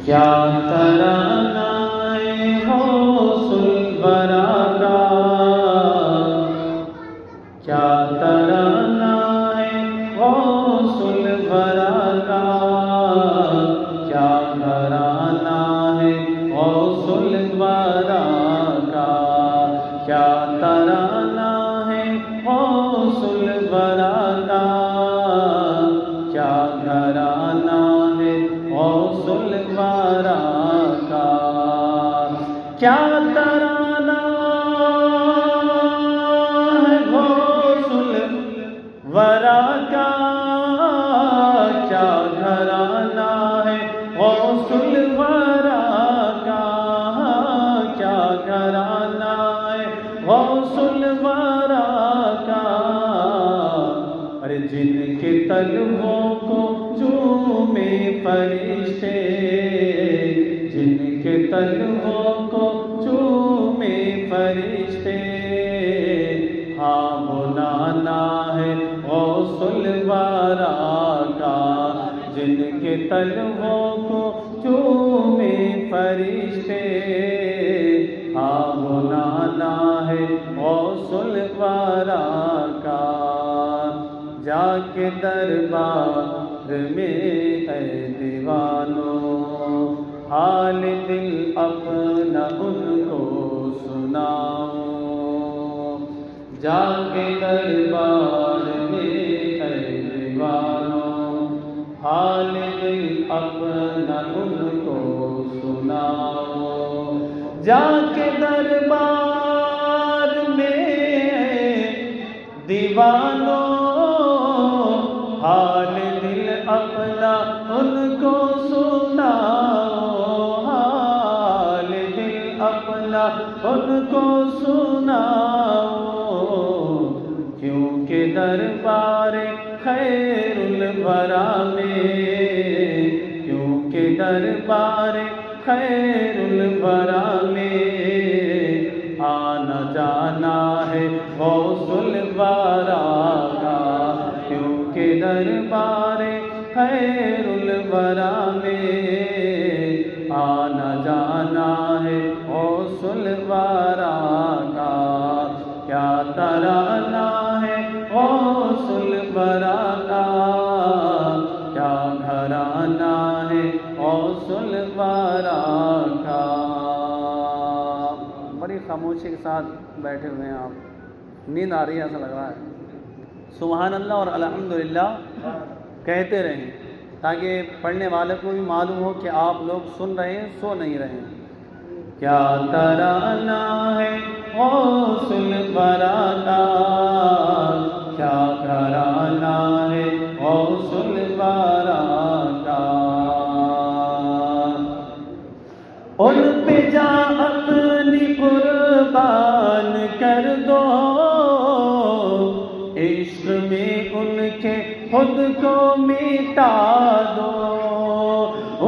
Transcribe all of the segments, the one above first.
کیا ترانہ ہے غوث الورا کا، کیا ترانہ ہے غوث الورا کا، کیا گھرانہ ہے غوث الورا کا، کیا ترانہ ہے غوث الورا کا، کیا گھرانہ ہے غوث الورا کا، کیا ترانہ ہے غوث الورا کا، کیا گھرانہ ہے غوث الورا کا، کیا گھرانہ ہے غوث الورا کا، ارے جن کے طلبوں کو چومے فرشتے، جن کے طلبوں کو چومے فرشتے، ہاں وہ نانا ہے غوث الورا کا، جن کے طلبوں کو چومے فرشتے، ہاں وہ نانا ہے غوث الورا کا، جا کے دربار میں اے دیوانو، حال دل اپنا ان کو سناؤ، جا کے دربار میں اے دیوانو، حال دل اپنا ان کو سناؤ، جا کے دربار میں دیوانو، حال دل اپنا ان کو سناؤ، حال دل اپنا ان کو سناؤ، کیونکہ دربار خیر الورا میں، کیونکہ دربار خیر الورا میں آنا جانا ہے غوث الورا کا، کیونکہ دربار خیر الورا میں آنا جانا ہے غوث الورا کا، کیا ترانہ ہے غوث الورا کا، کیا گھرانہ ہے غوث الورا کا۔ بڑی خاموشی کے ساتھ بیٹھے ہوئے ہیں آپ، نیند آ رہی ہے ایسا لگ رہا ہے۔ سبحان اللہ اور الحمدللہ کہتے رہیں تاکہ پڑھنے والے کو بھی معلوم ہو کہ آپ لوگ سن رہے ہیں، سو نہیں رہے ہیں۔ کیا ترانہ ہے غوث الورا کا، کیا گھرانہ ہے غوث الورا کا، ان پہ جا اپنی قربان کر دو، عشق میں ان کے خود کو مٹا دو،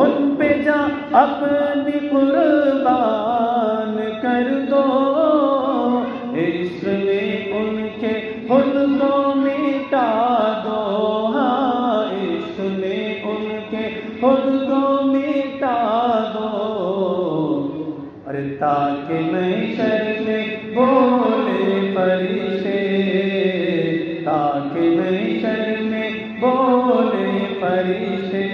ان پہ جا اپنی قربان کر دو، عشق میں ان کے خود کو مٹا دو، ہاں عشق میں ان کے خود کو مٹا دو، ارے تاکہ محشر میں بولے فرشتے، تاکہ محشر میں بولے فرشتے،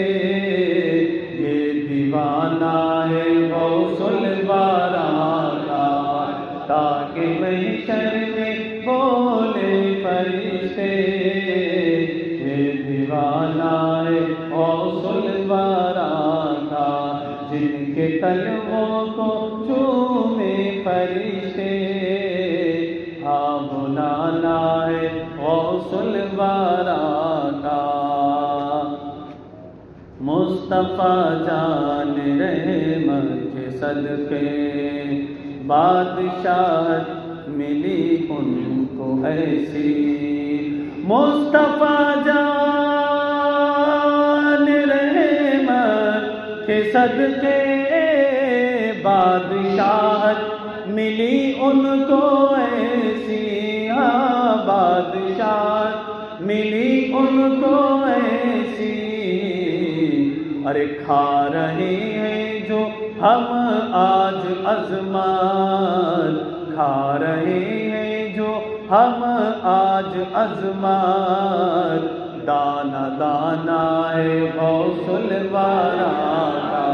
یہ دیوانہ ہے غوث الورا کا، تاکہ محشر میں بولے فرشتے، یہ دیوانہ ہے غوث الورا کا، جن کے طلبوں کو چومے فرشتے، ہاں بلانا ہے غوث الورا کا، مصطفیٰ جان رحمت کے صدقے بادشاہت ملی ان کو ایسی، مصطفیٰ جان رحمت کے صدقے بادشاہت ملی ان کو ایسی، ہاں بادشاہت ملی ان کو ایسی، ارے کھا رہے ہیں جو ہم آج ازمار، کھا رہے ہیں جو ہم آج ازمار، دانا دانا ہے غوث الورا کا،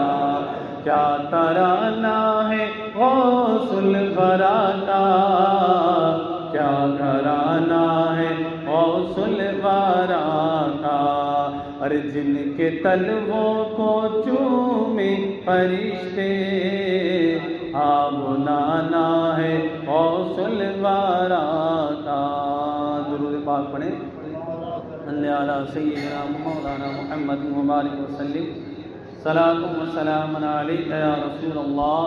کیا ترانہ ہے غوث الورا کا، کیا گھرانہ ہے غوث الورا کا، اور جن کے تلووں کو چومے فرشتے، وہ نانا ہے غوث الورا کا۔ درود پاک پڑھیں۔ صلی علی سیدنا مولانا محمد مبارک وسلم۔ صلاۃ و سلام علیک یا رسول اللہ،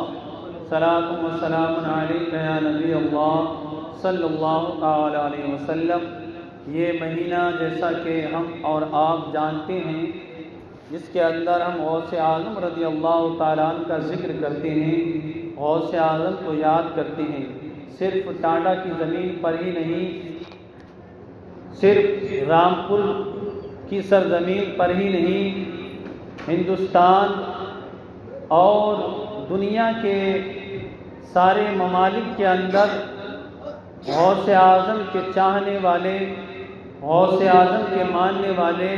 صلاۃ و سلام علیک یا نبی اللہ صلی اللہ تعالی علیہ وسلم۔ یہ مہینہ جیسا کہ ہم اور آپ جانتے ہیں، جس کے اندر ہم غوث اعظم رضی اللہ تعالیٰ عنہ کا ذکر کرتے ہیں، غوث اعظم کو یاد کرتے ہیں، صرف ٹانڈا کی زمین پر ہی نہیں، صرف رامپور کی سرزمین پر ہی نہیں، ہندوستان اور دنیا کے سارے ممالک کے اندر غوث اعظم کے چاہنے والے، غوث اعظم کے ماننے والے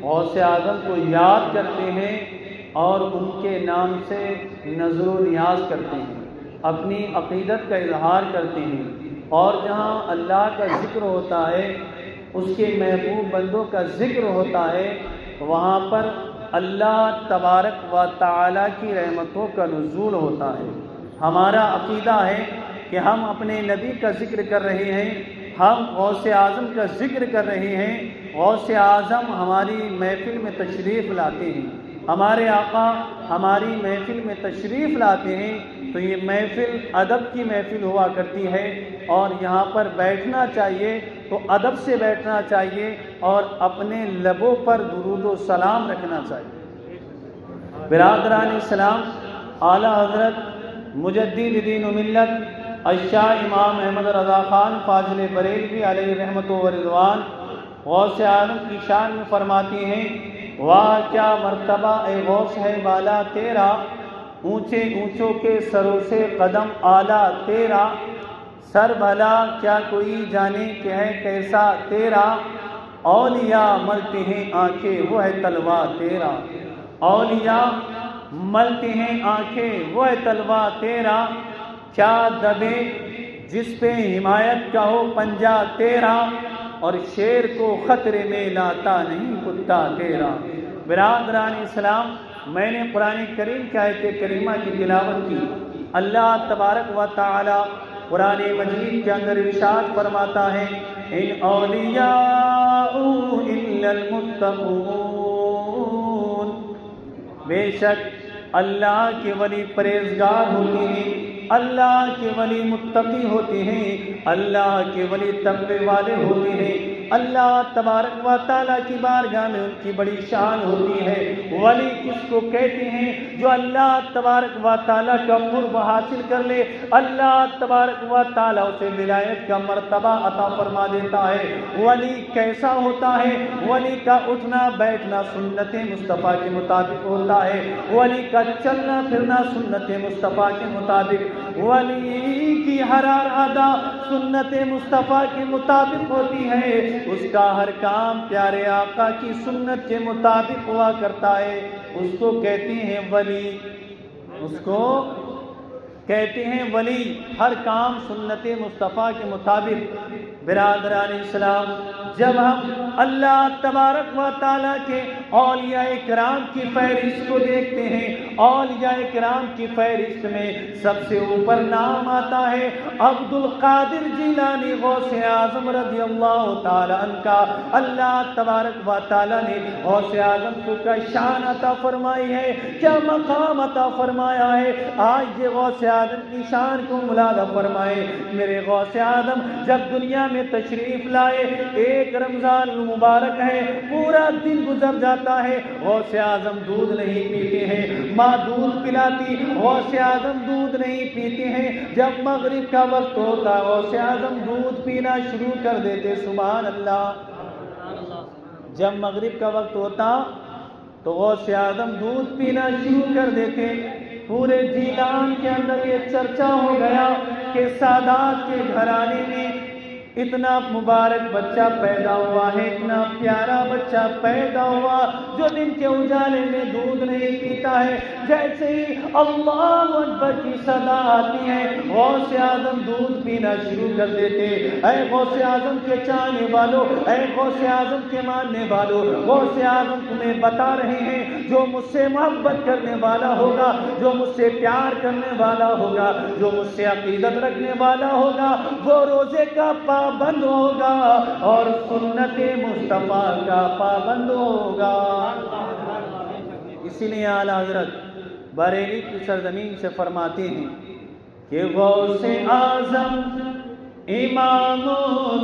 غوث اعظم کو یاد کرتے ہیں اور ان کے نام سے نظر و نیاز کرتے ہیں، اپنی عقیدت کا اظہار کرتے ہیں، اور جہاں اللہ کا ذکر ہوتا ہے، اس کے محبوب بندوں کا ذکر ہوتا ہے، وہاں پر اللہ تبارک و تعالیٰ کی رحمتوں کا نزول ہوتا ہے۔ ہمارا عقیدہ ہے کہ ہم اپنے نبی کا ذکر کر رہے ہیں، ہم غوث اعظم کا ذکر کر رہے ہیں، غوث اعظم ہماری محفل میں تشریف لاتے ہیں، ہمارے آقا ہماری محفل میں تشریف لاتے ہیں، تو یہ محفل ادب کی محفل ہوا کرتی ہے، اور یہاں پر بیٹھنا چاہیے تو ادب سے بیٹھنا چاہیے اور اپنے لبوں پر درود و سلام رکھنا چاہیے۔ برادران اسلام، اعلیٰ حضرت مجدد دین و ملت الشاہ امام احمد رضا خان فاضل بریلوی علیہ رحمت و رضوان غوث اعظم کی شان میں فرماتے ہیں، واہ کیا مرتبہ اے غوث ہے بالا تیرا، اونچے اونچوں کے سروں سے قدم اعلیٰ تیرا، سر بھلا کیا کوئی جانے کہ ہے کیسا تیرا، اولیاء ملتے ہیں آنکھیں وہ ہے تلوا تیرا، اولیاء ملتے ہیں آنکھیں وہ ہے تلوا تیرا، کیا دبے جس پہ حمایت کا ہو پنجہ تیرا، اور شیر کو خطرے میں لاتا نہیں کتا تیرا۔ برادران اسلام، میں نے قرآن کریم کی آیت کریمہ کی تلاوت کی۔ اللہ تبارک و تعالی قرآن مجید کے اندر ارشاد فرماتا ہے، ان اولیاء الا المتقون، بے شک اللہ کے ولی پرہیزگار ہوتے ہیں، اللہ کے ولی متقی ہوتے ہیں، اللہ کے ولی تقوی والے ہوتے ہیں، اللہ تبارک و تعالیٰ کی بارگاہ میں ان کی بڑی شان ہوتی ہے۔ ولی کس کو کہتے ہیں؟ جو اللہ تبارک و تعالیٰ کا قرب حاصل کر لے، اللہ تبارک و تعالیٰ اسے ولایت کا مرتبہ عطا فرما دیتا ہے۔ ولی کیسا ہوتا ہے؟ ولی کا اٹھنا بیٹھنا سنت مصطفیٰ کے مطابق ہوتا ہے، ولی کا چلنا پھرنا سنت مصطفیٰ کے مطابق، ولی کی ہر ادا سنت مصطفیٰ کے مطابق ہوتی ہے، اس کا ہر کام پیارے آقا کی سنت کے مطابق ہوا کرتا ہے، اس کو کہتے ہیں ولی، اس کو کہتے ہیں ولی، ہر کام سنت مصطفیٰ کے مطابق۔ برادران اسلام، جب ہم اللہ تبارک و تعالیٰ کے اولیاء کرام کی فہرست کو دیکھتے ہیں، اولیاء کرام کی فہرست میں سب سے اوپر نام آتا ہے عبد القادر جیلانی غوث اعظم رضی اللہ تعالیٰ عنہ کا۔ اللہ تبارک و تعالیٰ نے غوث اعظم کو کیا شان عطا فرمائی ہے، کیا مقام عطا فرمایا ہے۔ آج یہ غوث اعظم کی شان کو ملاحظہ فرمائے۔ میرے غوث اعظم جب دنیا میں تشریف لائے، ایک رمضان المبارک ہے، پورا دن گزر جاتا ہے، غوث اعظم دودھ نہیں پیتے ہیں، ماں دودھ پلاتی، غوث اعظم دودھ نہیں پیتے ہیں۔ جب مغرب کا وقت ہوتا، غوث اعظم دودھ پینا شروع کر دیتے، سبحان اللہ۔ جب مغرب کا وقت ہوتا تو غوث اعظم دودھ پینا شروع کر دیتے۔ پورے جیلان کے اندر یہ چرچا ہو گیا کہ سادات کے گھرانے میں اتنا مبارک بچہ پیدا ہوا ہے، اتنا پیارا بچہ پیدا ہوا جو دن کے اجالے میں دودھ نہیں پیتا ہے۔ جیسے ہی اللہ اکبر کی صدا آتی ہے، غوث اعظم دودھ پینا شروع کر دیتے۔ اے غوث اعظم کے چاہنے والوں، اے غوث اعظم کے ماننے والوں، غوث اعظم تمہیں بتا رہے ہیں جو مجھ سے محبت کرنے والا ہوگا، جو مجھ سے پیار کرنے والا ہوگا، جو مجھ سے عقیدت رکھنے والا ہوگا، وہ روزے کا پابند ہوگا اور سنت مصطفیٰ کا پابند ہوگا۔ اسی لیے اعلیٰ حضرت بریلی کی سرزمین سے فرماتے ہیں کہ غوث اعظم امام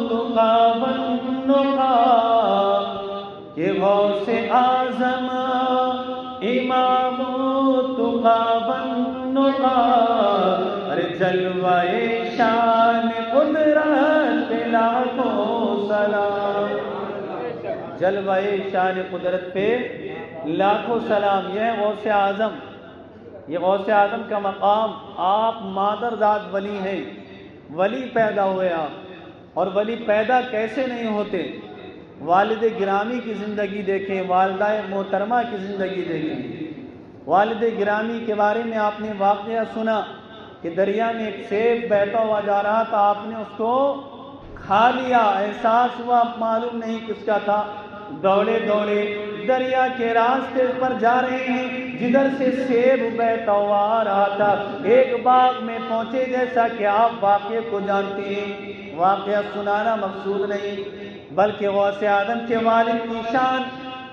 تقا والنقا، کہ غوث اعظم امام تقا والنقا، ارے جلوہ شان قدرت پہ لاکھوں سلام، جلوہ شان قدرت پہ لاکھوں سلام۔ یہ ہے غوث اعظم، یہ غوث اعظم کا مقام۔ آپ مادر ذات ولی ہیں، ولی پیدا ہوئے آپ، اور ولی پیدا کیسے نہیں ہوتے؟ والد گرامی کی زندگی دیکھیں، والدہ محترمہ کی زندگی دیکھیں۔ والد گرامی کے بارے میں آپ نے واقعہ سنا کہ دریا میں ایک سیب بہتا ہوا جا رہا تھا، آپ نے اس کو کھا لیا، احساس ہوا معلوم نہیں کس کا تھا، دوڑے دوڑے دریا کے راستے پر جا رہے ہیں جدھر سے سیب بہتا ہوا آ رہا تھا۔ ایک باغ میں پہنچے، جیسا کہ آپ واقعے کو جانتے ہیں، واقعہ سنانا مقصود نہیں بلکہ غوث اعظم کے والد کی شان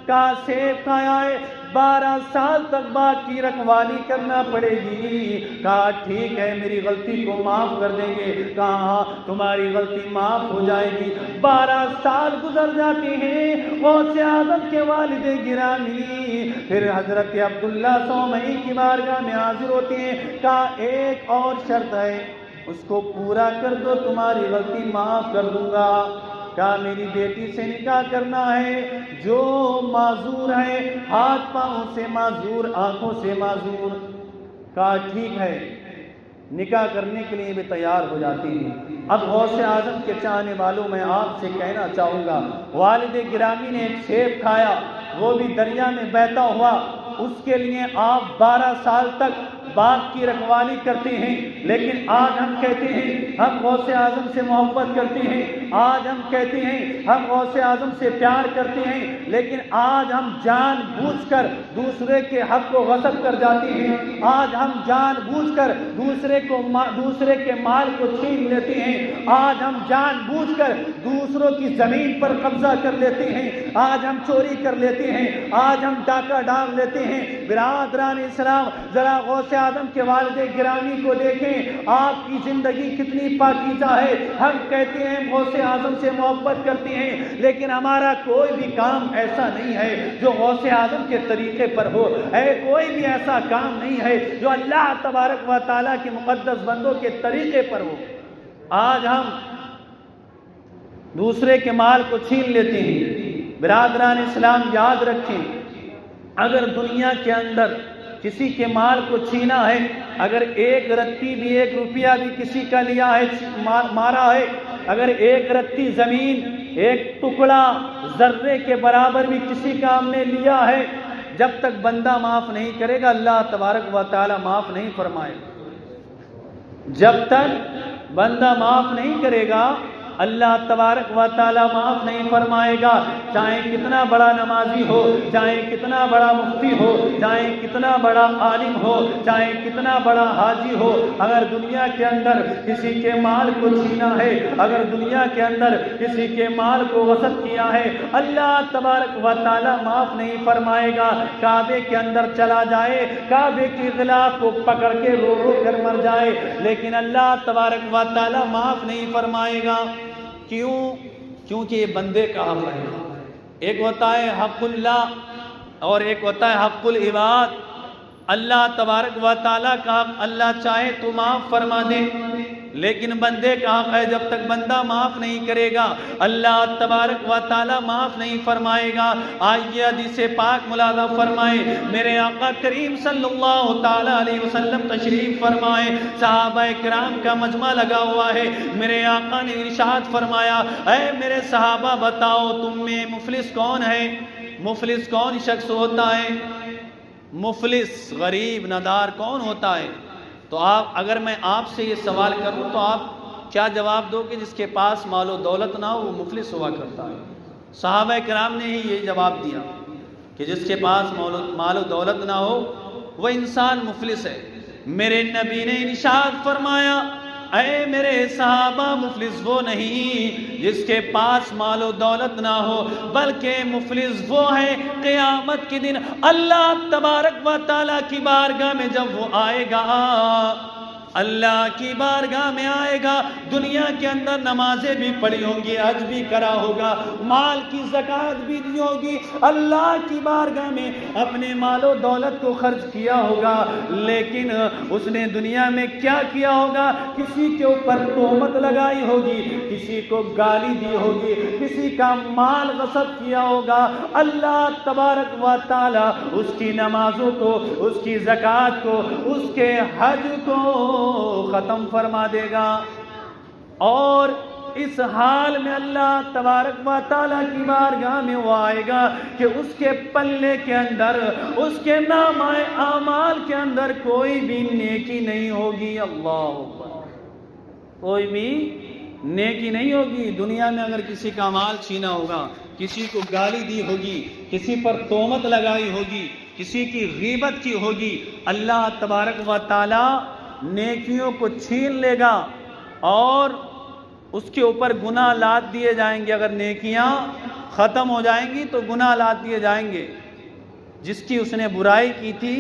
کا سیب کھایا ہے، 12 سال تک باغ کی رکھوالی کرنا پڑے گی۔ کہا ٹھیک ہے، میری غلطی کو معاف کر دیں گے۔ کہا ہاں تمہاری غلطی معاف ہو جائے گی۔ 12 سال گزر جاتے ہیں، غوث اعظم کے والد گرامی پھر حضرت عبداللہ صومعی کی بارگاہ میں حاضر ہوتے ہیں۔ کہا ایک اور شرط ہے، اس کو پورا کر دو، تمہاری غلطی معاف کر دوں گا۔ کہا میری بیٹی سے نکاح کرنا ہے، جو معذور ہے، ہاتھ پاؤں سے معذور، آنکھوں سے معذور۔ کہا ٹھیک ہے، نکاح کرنے کے لیے بھی تیار ہو جاتی ہیں۔ اب غوث اعظم کے چاہنے والوں میں آپ سے کہنا چاہوں گا، والد گرامی نے ایک سیب کھایا، وہ بھی دریا میں بہتا ہوا، اس کے لیے آپ 12 سال تک باغ کی رکھوالی کرتے ہیں، لیکن آج ہم کہتے ہیں ہم غوث اعظم سے محبت کرتے ہیں، آج ہم کہتے ہیں ہم غوث اعظم سے پیار کرتے ہیں، لیکن آج ہم جان بوجھ کر دوسرے کے حق کو غصب کر جاتے ہیں، آج ہم جان بوجھ کر دوسرے کے مال کو چھین لیتے ہیں، آج ہم جان بوجھ کر دوسروں کی زمین پر قبضہ کر لیتے ہیں، آج ہم چوری کر لیتے ہیں، آج ہم ڈاکہ ڈال لیتے ہیں۔ برادران اسلام، ذرا غوث اعظم کے والد گرامی کو دیکھیں، آپ کی زندگی کتنی پاکیزہ ہے۔ ہم کہتے ہیں غوث اعظم سے محبت کرتے ہیں، لیکن ہمارا کوئی بھی کام ایسا نہیں ہے جو غوث اعظم کے طریقے پر ہو، کوئی بھی ایسا کام نہیں ہے جو اللہ تبارک و تعالیٰ کے مقدس بندوں کے طریقے پر ہو۔ آج ہم دوسرے کے مال کو چھین لیتے ہیں۔ برادران اسلام یاد رکھیں، اگر دنیا کے اندر کسی کے مال کو چھینا ہے، اگر ایک رتی بھی، 1 روپیہ بھی کسی کا لیا ہے، مارا ہے، اگر ایک رتی زمین، ایک ٹکڑا ذرے کے برابر بھی کسی کا ہم نے لیا ہے، جب تک بندہ معاف نہیں کرے گا اللہ تبارک و تعالی معاف نہیں فرمائے گا۔ جب تک بندہ معاف نہیں کرے گا اللہ تبارک و تعالی معاف نہیں فرمائے گا۔ چاہے کتنا بڑا نمازی ہو، چاہے کتنا بڑا مفتی ہو، چاہے کتنا بڑا عالم ہو، چاہے کتنا بڑا حاجی ہو، اگر دنیا کے اندر کسی کے مال کو چھینا ہے، اگر دنیا کے اندر کسی کے مال کو غصب کیا ہے، اللہ تبارک و تعالی معاف نہیں فرمائے گا۔ کعبے کے اندر چلا جائے، کعبے کے غلاف کو پکڑ کے رو رو کر مر جائے، لیکن اللہ تبارک و تعالی معاف نہیں فرمائے گا۔ کیوں؟ کیونکہ یہ بندے کا حق ہے۔ ایک ہوتا ہے حق اللہ اور ایک ہوتا ہے حق العباد۔ اللہ تبارک و تعالیٰ کا حق اللہ چاہے تو معاف فرما دے، لیکن بندے کا حق ہے، جب تک بندہ معاف نہیں کرے گا اللہ تبارک و تعالی معاف نہیں فرمائے گا۔ آئیے حدیث پاک ملاحظہ فرمائے، میرے آقا کریم صلی اللہ تعالی علیہ وسلم تشریف فرمائے، صحابہ کرام کا مجمع لگا ہوا ہے، میرے آقا نے ارشاد فرمایا اے میرے صحابہ بتاؤ تم میں مفلس کون ہے؟ مفلس کون شخص ہوتا ہے؟ مفلس غریب ندار کون ہوتا ہے؟ تو اگر میں آپ سے یہ سوال کروں تو آپ کیا جواب دو کہ جس کے پاس مال و دولت نہ ہو وہ مفلس ہوا کرتا ہے؟ صحابہ کرام نے ہی یہ جواب دیا کہ جس کے پاس مال و دولت نہ ہو وہ انسان مفلس ہے۔ میرے نبی نے ارشاد فرمایا اے میرے صحابہ مفلس وہ نہیں جس کے پاس مال و دولت نہ ہو، بلکہ مفلس وہ ہے قیامت کے دن اللہ تبارک و تعالیٰ کی بارگاہ میں جب وہ آئے گا، اللہ کی بارگاہ میں آئے گا، دنیا کے اندر نمازیں بھی پڑھی ہوں گی، حج بھی کرا ہوگا، مال کی زکوٰۃ بھی دی ہوگی، اللہ کی بارگاہ میں اپنے مال و دولت کو خرچ کیا ہوگا، لیکن اس نے دنیا میں کیا کیا ہوگا؟ کسی کے اوپر تہمت لگائی ہوگی، کسی کو گالی دی ہوگی، کسی کا مال غصب کیا ہوگا، اللہ تبارک و تعالی اس کی نمازوں کو، اس کی زکوٰۃ کو، اس کے حج کو ختم فرما دے گا۔ اور اس حال میں اللہ تبارک و تعالیٰ کی بارگاہ میں وہ آئے گا کہ اس کے پلے کے اندر، اس کے نامہ اعمال کے اندر کوئی بھی نیکی نہیں ہوگی۔ اللہ اکبر، کوئی بھی نیکی نہیں ہوگی۔ دنیا میں اگر کسی کا مال چھینا ہوگا، کسی کو گالی دی ہوگی، کسی پر تہمت لگائی ہوگی، کسی کی غیبت کی ہوگی، اللہ تبارک و تعالیٰ نیکیوں کو چھین لے گا اور اس کے اوپر گناہ لاد دیے جائیں گے۔ اگر نیکیاں ختم ہو جائیں گی تو گناہ لاد دیے جائیں گے۔ جس کی اس نے برائی کی تھی،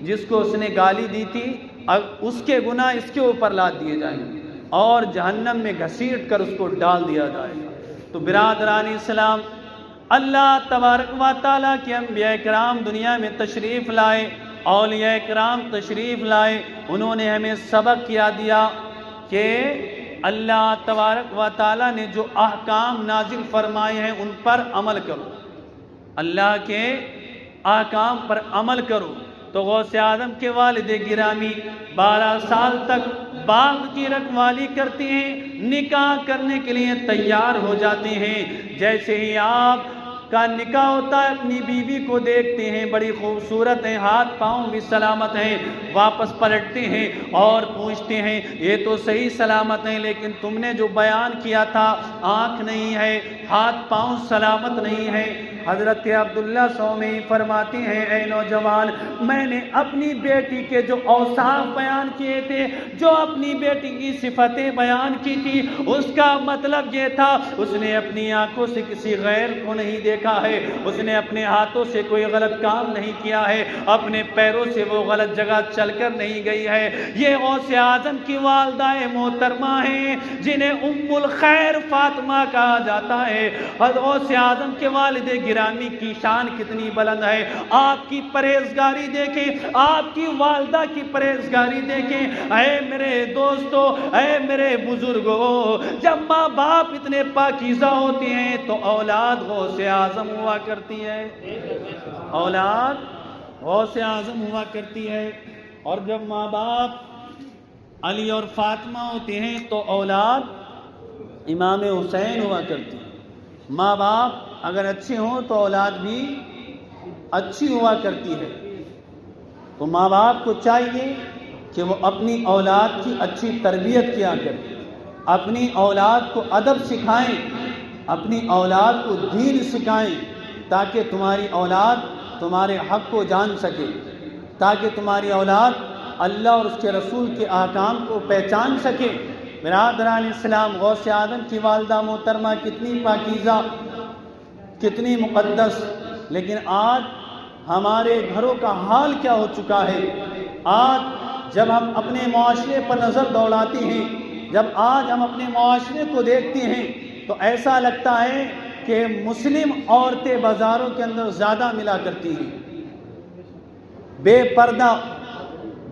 جس کو اس نے گالی دی تھی، اس کے گناہ اس کے اوپر لاد دیے جائیں گے اور جہنم میں گھسیٹ کر اس کو ڈال دیا جائے گا۔ تو برادران اسلام، اللہ تبارک و تعالیٰ کے انبیاء کرام دنیا میں تشریف لائے، اولیاء کرام تشریف لائے، انہوں نے ہمیں سبق یاد دیا کہ اللہ تبارک و تعالیٰ نے جو احکام نازل فرمائے ہیں ان پر عمل کرو، اللہ کے احکام پر عمل کرو۔ تو غوث اعظم کے والد گرامی 12 سال تک باغ کی رکھوالی کرتے ہیں، نکاح کرنے کے لیے تیار ہو جاتے ہیں۔ جیسے ہی آپ کا نکاح ہوتا ہے اپنی بیوی کو دیکھتے ہیں، بڑی خوبصورت ہیں، ہاتھ پاؤں بھی سلامت ہیں، واپس پلٹتے ہیں اور پوچھتے ہیں یہ تو صحیح سلامت ہیں لیکن تم نے جو بیان کیا تھا آنکھ نہیں ہے، ہاتھ پاؤں سلامت نہیں ہے۔ حضرت عبداللہ سومی فرماتے ہیں اے نوجوان، میں نے اپنی بیٹی کے جو اوصاف بیان کیے تھے، جو اپنی بیٹی کی صفتیں بیان کی تھی، اس کا مطلب یہ تھا اس نے اپنی آنکھوں سے کسی غیر کو نہیں دیکھا ہے، اس نے اپنے ہاتھوں سے کوئی غلط کام نہیں کیا ہے، اپنے پیروں سے وہ غلط جگہ چل کر نہیں گئی ہے۔ یہ غوث اعظم کی والدہ محترمہ ہیں جنہیں ام الخیر فاطمہ کہا جاتا ہے۔ غوث اعظم کے والد گرامی کی شان کتنی بلند ہے، آپ کی پرہیزگاری دیکھیں، آپ کی والدہ کی پرہیزگاری دیکھیں۔ اے میرے دوستو، اے میرے بزرگوں، جب ماں باپ اتنے پاکیزہ ہوتے ہیں تو اولاد غوث اعظم ہوا کرتی ہے، اولاد غوث اعظم ہوا کرتی ہے۔ اور جب ماں باپ علی اور فاطمہ ہوتے ہیں تو اولاد امام حسین ہوا کرتی ہے۔ ماں باپ اگر اچھے ہوں تو اولاد بھی اچھی ہوا کرتی ہے۔ تو ماں باپ کو چاہیے کہ وہ اپنی اولاد کی اچھی تربیت کیا کریں، اپنی اولاد کو ادب سکھائیں، اپنی اولاد کو دین سکھائیں، تاکہ تمہاری اولاد تمہارے حق کو جان سکے، تاکہ تمہاری اولاد اللہ اور اس کے رسول کے احکام کو پہچان سکے۔ برادران اسلام، غوث اعظم کی والدہ محترمہ کتنی پاکیزہ، کتنی مقدس، لیکن آج ہمارے گھروں کا حال کیا ہو چکا ہے۔ آج جب ہم اپنے معاشرے پر نظر دوڑاتے ہیں، جب آج ہم اپنے معاشرے کو دیکھتے ہیں تو ایسا لگتا ہے کہ مسلم عورتیں بازاروں کے اندر زیادہ ملا کرتی ہیں۔ بے پردہ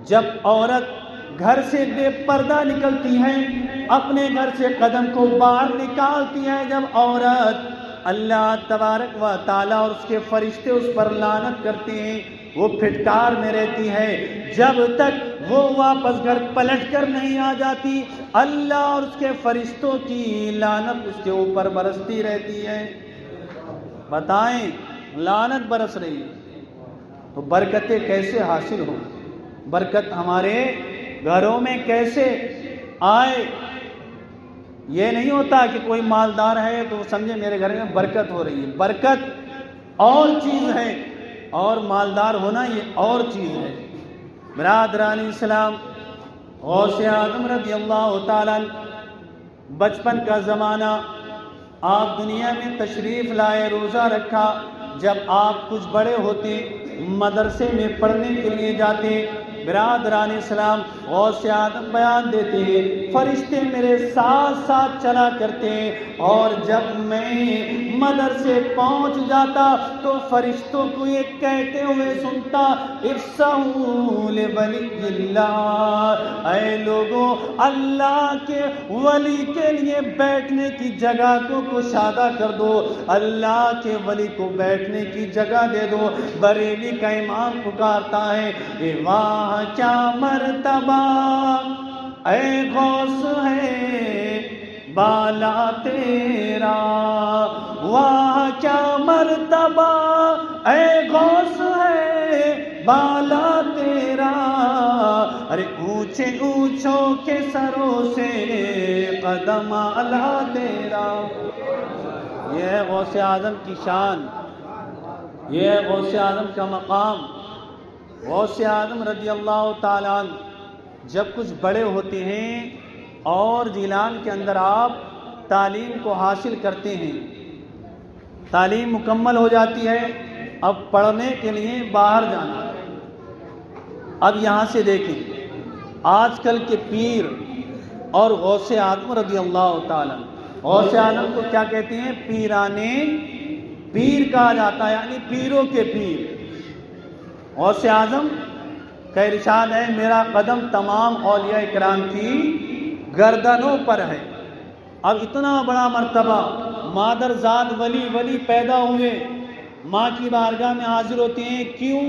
جب عورت گھر سے بے پردہ نکلتی ہیں، اپنے گھر سے قدم کو باہر نکالتی ہے جب عورت، اللہ تبارک و تعالیٰ اور اس کے فرشتے اس پر لعنت کرتے ہیں، وہ پھٹکار میں رہتی ہے جب تک وہ واپس گھر پلٹ کر نہیں آ جاتی، اللہ اور اس کے فرشتوں کی لعنت اس کے اوپر برستی رہتی ہے۔ بتائیں، لعنت برس رہی ہے تو برکتیں کیسے حاصل ہوں؟ برکت ہمارے گھروں میں کیسے آئے؟ یہ نہیں ہوتا کہ کوئی مالدار ہے تو سمجھے میرے گھر میں برکت ہو رہی ہے۔ برکت اور چیز ہے اور مالدار ہونا یہ اور چیز ہے۔ برادران اسلام، غوث اعظم رضی اللہ تعالیٰ بچپن کا زمانہ، آپ دنیا میں تشریف لائے، روزہ رکھا، جب آپ کچھ بڑے ہوتے مدرسے میں پڑھنے کے لیے جاتے، برادران اسلام غوث اعظم بیان دیتے ہیں، فرشتے میرے ساتھ ساتھ چلا کرتے ہیں، اور جب میں مدرسے پہنچ جاتا تو فرشتوں کو یہ کہتے ہوئے سنتا، افسحوا لولی اللہ، اے لوگوں اللہ کے ولی کے لیے بیٹھنے کی جگہ کو کشادہ کر دو، اللہ کے ولی کو بیٹھنے کی جگہ دے دو۔ بریلی کا امام پکارتا ہے، اے واہ کیا مرتبہ اے غوث ہے بالا تیرا، واہ کیا مرتبہ اے غوث ہے بالا تیرا، ارے اونچے اونچوں کے سروں سے قدم اعلیٰ تیرا۔ یہ ہے غوث اعظم کی شان، یہ ہے غوث اعظم کا مقام۔ غوث اعظم رضی اللہ تعالیٰ عنہ جب کچھ بڑے ہوتے ہیں اور جیلان کے اندر آپ تعلیم کو حاصل کرتے ہیں، تعلیم مکمل ہو جاتی ہے، اب پڑھنے کے لیے باہر جانا ہے۔ اب یہاں سے دیکھیں آج کل کے پیر اور غوث اعظم رضی اللہ تعالیٰ عنہ، غوث اعظم کو کیا کہتے ہیں؟ پیرانے پیر کہا جاتا ہے، یعنی پیروں کے پیر۔ غوث اعظم کا ارشاد ہے، میرا قدم تمام اولیاء کرام کی گردنوں پر ہے۔ اب اتنا بڑا مرتبہ، مادرزاد ولی پیدا ہوئے، ماں کی بارگاہ میں حاضر ہوتے ہیں، کیوں؟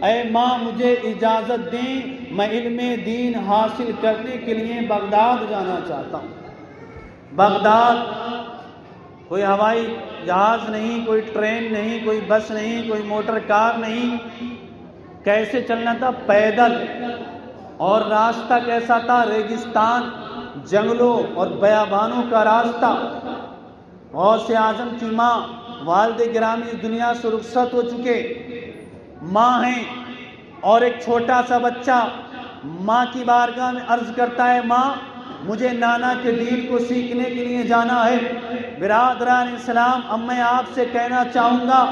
اے ماں مجھے اجازت دیں، میں علم دین حاصل کرنے کے لیے بغداد جانا چاہتا ہوں۔ بغداد کوئی ہوائی جہاز نہیں، کوئی ٹرین نہیں، کوئی بس نہیں، کوئی موٹر کار نہیں، کیسے چلنا تھا؟ پیدل۔ اور راستہ کیسا تھا؟ ریگستان، جنگلوں اور بیابانوں کا راستہ۔ غوث اعظم کی ماں، والد گرامی اس دنیا سے رخصت ہو چکے، ماں ہیں، اور ایک چھوٹا سا بچہ ماں کی بارگاہ میں عرض کرتا ہے، ماں مجھے نانا کے دین کو سیکھنے کے لیے جانا ہے۔ برادران اسلام، اب میں آپ سے کہنا چاہوں گا،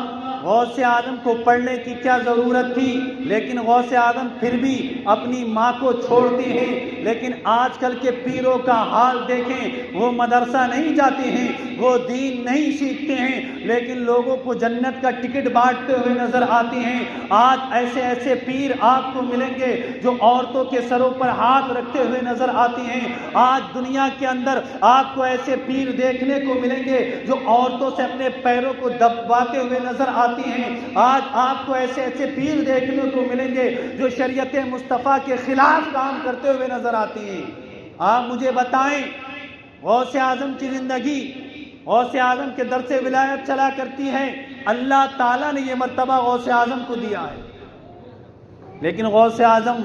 غوث اعظم کو پڑھنے کی کیا ضرورت تھی، لیکن غوث اعظم پھر بھی اپنی ماں کو چھوڑتے ہیں۔ لیکن آج کل کے پیروں کا حال دیکھیں، وہ مدرسہ نہیں جاتے ہیں، وہ دین نہیں سیکھتے ہیں، لیکن لوگوں کو جنت کا ٹکٹ بانٹتے ہوئے نظر آتے ہیں۔ آج ایسے ایسے پیر آپ کو ملیں گے جو عورتوں کے سروں پر ہاتھ رکھتے ہوئے نظر آتے ہیں۔ آج دنیا کے اندر آپ کو ایسے پیر دیکھنے کو ملیں گے جو عورتوں سے اپنے پیروں کو دبواتے ہوئے نظر آتی ہیں۔ آج آپ کو ایسے ایسے پیر دیکھنے کو ملیں گے جو شریعت مصطفیٰ کے خلاف کام کرتے ہوئے نظر آتی ہیں۔ آپ مجھے بتائیں، غوث اعظم کی زندگی، غوث اعظم کے درس ولایت چلا کرتی ہے، اللہ تعالیٰ نے یہ مرتبہ غوث اعظم کو دیا ہے، لیکن غوث اعظم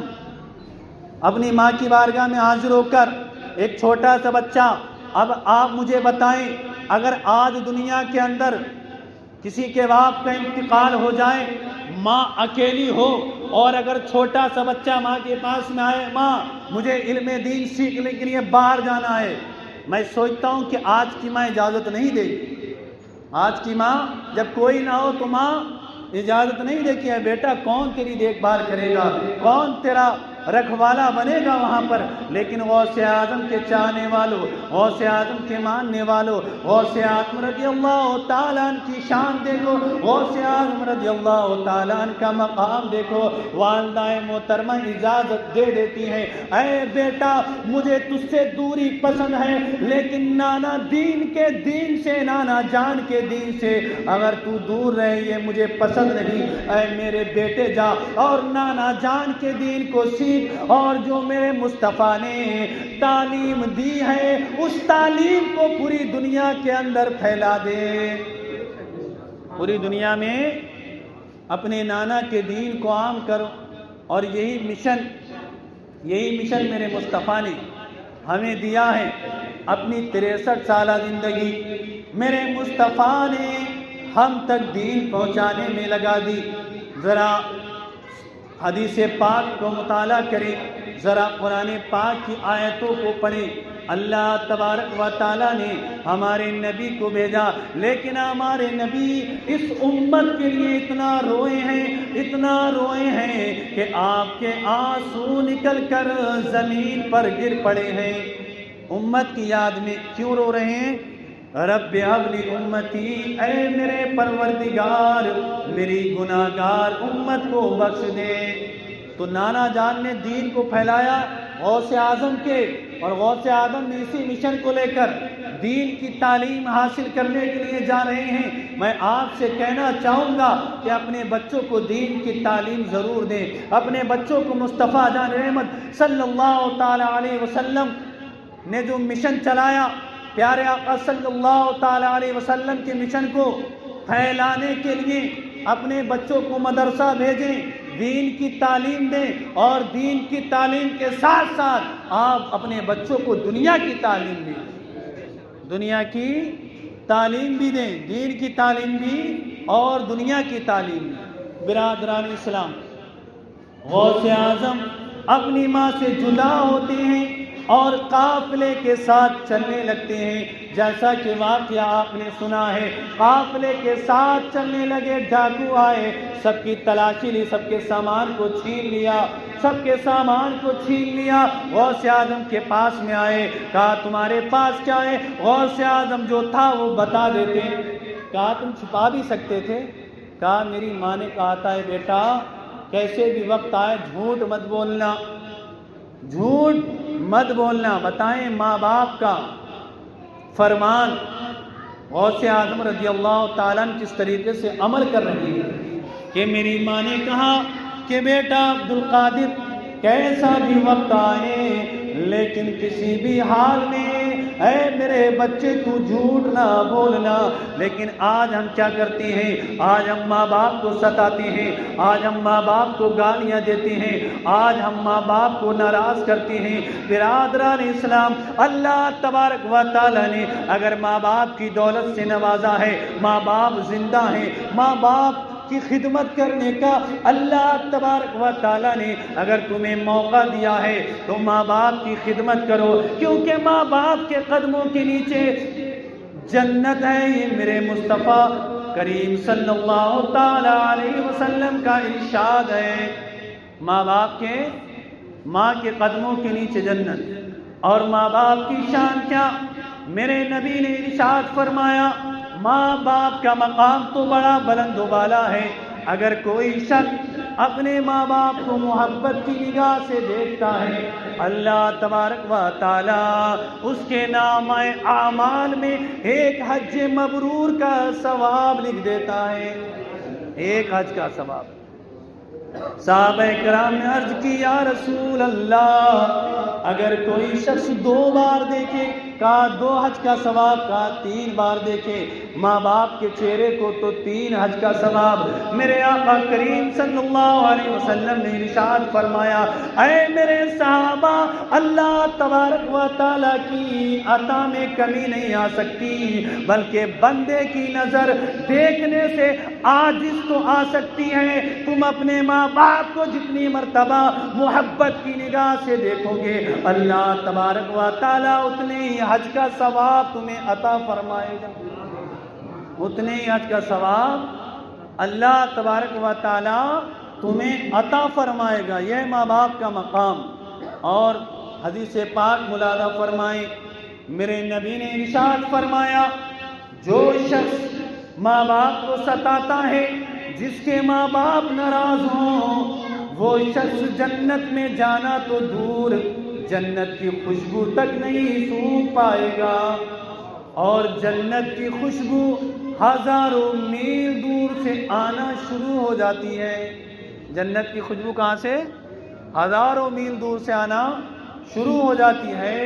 اپنی ماں کی بارگاہ میں حاضر ہو کر ایک چھوٹا سا بچہ، اب آپ مجھے بتائیں، اگر آج دنیا کے اندر کسی کے باپ کا انتقال ہو جائے، ماں اکیلی ہو، اور اگر چھوٹا سا بچہ ماں کے پاس میں آئے، ماں مجھے علم دین سیکھنے کے لیے باہر جانا ہے، میں سوچتا ہوں کہ آج کی ماں اجازت نہیں دے گی۔ آج کی ماں جب کوئی نہ ہو تو ماں اجازت نہیں دے کہ بیٹا کون تیری دیکھ بھال کرے گا، کون تیرا رکھوالا بنے گا وہاں پر، لیکن غوث اعظم کے چاہنے والوں، غوث اعظم کے ماننے والوں، غوث اعظم رضی اللہ تعالیٰ عنہ کی شان دیکھو، غوث اعظم رضی اللہ تعالیٰ عنہ کا مقام دیکھو۔ والدہ محترمہ اجازت دے دیتی ہے، اے بیٹا مجھے تجھ سے دوری پسند ہے، لیکن نانا دین کے دین سے، نانا جان کے دین سے اگر تو دور رہے یہ مجھے پسند نہیں۔ اے میرے بیٹے جا اور نانا جان کے دین کو سیکھ، اور جو میرے مصطفیٰ نے تعلیم دی ہے اس تعلیم کو پوری دنیا کے اندر پھیلا دے، پوری دنیا میں اپنے نانا کے دین کو عام کرو۔ اور یہی مشن میرے مصطفیٰ نے ہمیں دیا ہے۔ اپنی 63 سالہ زندگی میرے مصطفیٰ نے ہم تک دین پہنچانے میں لگا دی۔ ذرا حدیث پاک کو مطالعہ کریں، ذرا قرآن پاک کی آیتوں کو پڑھیں۔ اللہ تبارک و تعالیٰ نے ہمارے نبی کو بھیجا، لیکن ہمارے نبی اس امت کے لیے اتنا روئے ہیں کہ آپ کے آنسو نکل کر زمین پر گر پڑے ہیں۔ امت کی یاد میں کیوں رو رہے ہیں؟ رب ہب لی امتی، اے میرے پروردگار میری گناہگار امت کو بخش دے۔ تو نانا جان نے دین کو پھیلایا غوث اعظم کے، اور غوث اعظم نے اسی مشن کو لے کر دین کی تعلیم حاصل کرنے کے لیے جا رہے ہیں۔ میں آپ سے کہنا چاہوں گا کہ اپنے بچوں کو دین کی تعلیم ضرور دیں، اپنے بچوں کو مصطفیٰ جان رحمت صلی اللہ تعالی علیہ وسلم نے جو مشن چلایا، پیارے آقا صلی اللہ تعالی علیہ وسلم کے مشن کو پھیلانے کے لیے اپنے بچوں کو مدرسہ بھیجیں، دین کی تعلیم دیں، اور دین کی تعلیم کے ساتھ ساتھ آپ اپنے بچوں کو دنیا کی تعلیم دیں، دنیا کی تعلیم بھی دیں، دین کی تعلیم بھی اور دنیا کی تعلیم بھی۔ برادران اسلام، غوث اعظم اپنی ماں سے جدا ہوتے ہیں اور قافلے کے ساتھ چلنے لگتے ہیں، جیسا کہ واقعہ آپ نے سنا ہے۔ قافلے کے ساتھ چلنے لگے، ڈاکو آئے، سب کی تلاشی لی، سب کے سامان کو چھین لیا، غوث اعظم کے پاس میں آئے، کہا تمہارے پاس کیا ہے؟ غوث اعظم جو تھا وہ بتا دیتے۔ کہا تم چھپا بھی سکتے تھے؟ کہا میری ماں نے کہا تھا ہے بیٹا کیسے بھی وقت آئے جھوٹ مت بولنا، بتائیں ماں باپ کا فرمان۔ غوث اعظم رضی اللہ تعالیٰ کس طریقے سے عمل کر رہے ہیں کہ میری ماں نے کہا کہ بیٹا عبد القادر کیسا بھی وقت آئے لیکن کسی بھی حال میں اے میرے بچے کو جھوٹ نہ بولنا۔ لیکن آج ہم کیا کرتے ہیں؟ آج ہم ماں باپ کو ستاتے ہیں، آج ہم ماں باپ کو گالیاں دیتے ہیں، آج ہم ماں باپ کو ناراض کرتے ہیں۔ برادران اسلام، اللہ تبارک و تعالیٰ نے اگر ماں باپ کی دولت سے نوازا ہے، ماں باپ زندہ ہیں، ماں باپ کی خدمت کرنے کا اللہ تبارک و تعالیٰ نے اگر تمہیں موقع دیا ہے تو ماں باپ کی خدمت کرو، کیونکہ ماں باپ کے قدموں کے نیچے جنت ہے۔ یہ میرے مصطفیٰ کریم صلی اللہ تعالی علیہ وسلم کا ارشاد ہے، ماں کے قدموں کے نیچے جنت۔ اور ماں باپ کی شان کیا؟ میرے نبی نے ارشاد فرمایا ماں باپ کا مقام تو بڑا بلند و بالا ہے، اگر کوئی شخص اپنے ماں باپ کو محبت کی نگاہ سے دیکھتا ہے اللہ تبارک و تعالیٰ اس کے نامہ اعمال میں ایک حج مبرور کا ثواب لکھ دیتا ہے، ایک حج کا ثواب۔ صحابہ کرام نے عرض کی یا رسول اللہ اگر کوئی شخص 2 بار دیکھے، کہا 2 حج کا ثواب، کہا 3 بار دیکھے ماں باپ کے چہرے کو تو 3 حج کا ثواب۔ میرے آقا کریم صلی اللہ علیہ وسلم نے ارشاد فرمایا اے میرے صحابہ، اللہ تبارک و تعالیٰ کی عطا میں کمی نہیں آ سکتی، بلکہ بندے کی نظر دیکھنے سے عاجز تو آ سکتی ہے۔ تم اپنے ماں باپ کو جتنی مرتبہ محبت کی نگاہ سے دیکھو گے اللہ تبارک و تعالیٰ اتنے ہی حج کا ثواب تمہیں عطا فرمائے گا، اتنے ہی حج کا ثواب اللہ تبارک و تعالیٰ تمہیں عطا فرمائے گا۔ یہ ماں باپ کا مقام۔ اور حدیث پاک ملاحظہ فرمائیں، میرے نبی نے ارشاد فرمایا، جو شخص ماں باپ کو ستاتا ہے، جس کے ماں باپ ناراض ہوں، وہ شخص جنت میں جانا تو دور، جنت کی خوشبو تک نہیں سونگھ پائے گا۔ اور جنت کی خوشبو ہزاروں میل دور سے آنا شروع ہو جاتی ہے۔ جنت کی خوشبو کہاں سے؟ ہزاروں میل دور سے آنا شروع ہو جاتی ہے۔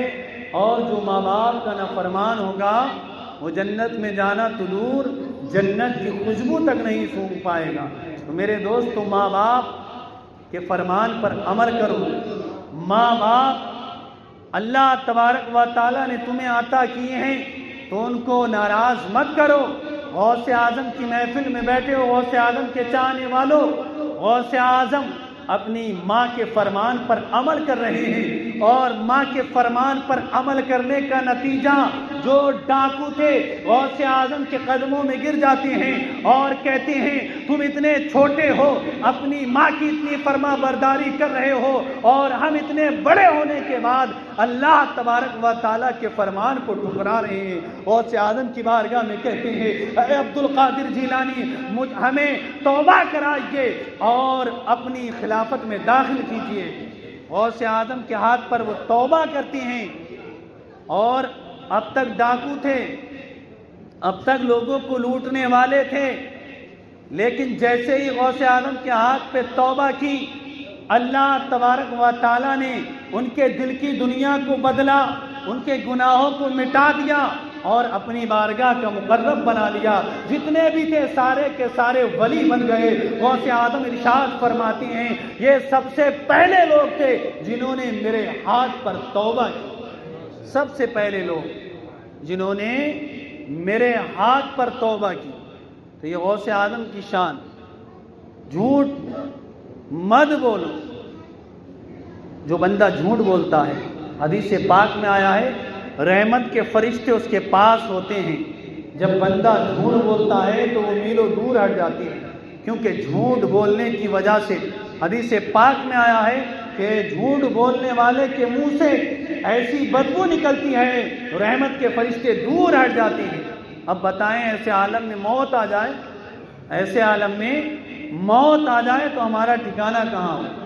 اور جو ماں باپ کا نافرمان ہوگا وہ جنت میں جانا تو دور، جنت کی خوشبو تک نہیں سونگھ پائے گا۔ تو میرے دوستو، ماں باپ کے فرمان پر عمل کرو۔ ماں باپ اللہ تبارک و تعالیٰ نے تمہیں عطا کیے ہیں تو ان کو ناراض مت کرو۔ غوث اعظم کی محفل میں بیٹھے ہو، غوث اعظم کے چاہنے والوں، غوث اعظم اپنی ماں کے فرمان پر عمل کر رہے ہیں، اور ماں کے فرمان پر عمل کرنے کا نتیجہ جو ڈاکو تھے غوث اعظم کے قدموں میں گر جاتے ہیں اور کہتے ہیں تم اتنے چھوٹے ہو، اپنی ماں کی اتنی فرما برداری کر رہے ہو، اور ہم اتنے بڑے ہونے کے بعد اللہ تبارک و تعالیٰ کے فرمان کو ٹھکرا رہے ہیں۔ غوث اعظم کی بارگاہ میں کہتے ہیں، اے عبد القادر جیلانی، ہمیں توبہ کرائیے اور اپنی خلافت میں داخل کیجیے۔ غوث اعظم کے ہاتھ پر وہ توبہ کرتے ہیں، اور اب تک ڈاکو تھے، اب تک لوگوں کو لوٹنے والے تھے، لیکن جیسے ہی غوث اعظم کے ہاتھ پہ توبہ کی، اللہ تبارک و تعالیٰ نے ان کے دل کی دنیا کو بدلا، ان کے گناہوں کو مٹا دیا اور اپنی بارگاہ کا مقرب بنا لیا۔ جتنے بھی تھے سارے کے سارے ولی بن گئے۔ غوث اعظم ارشاد فرماتے ہیں، یہ سب سے پہلے لوگ تھے جنہوں نے میرے ہاتھ پر توبہ کی۔ سب سے پہلے لوگ جنہوں نے میرے ہاتھ پر توبہ کی۔ تو یہ غوث اعظم کی شان۔ جھوٹ مت بولو۔ جو بندہ جھوٹ بولتا ہے، حدیث پاک میں آیا ہے، رحمت کے فرشتے اس کے پاس ہوتے ہیں۔ جب بندہ جھوٹ بولتا ہے تو وہ میلوں دور ہٹ جاتی ہے، کیونکہ جھوٹ بولنے کی وجہ سے حدیث پاک میں آیا ہے کہ جھوٹ بولنے والے کے منہ سے ایسی بدبو نکلتی ہے، رحمت کے فرشتے دور ہٹ جاتے ہیں۔ اب بتائیں، ایسے عالم میں موت آ جائے، ایسے عالم میں موت آ جائے تو ہمارا ٹھکانہ کہاں ہوگا؟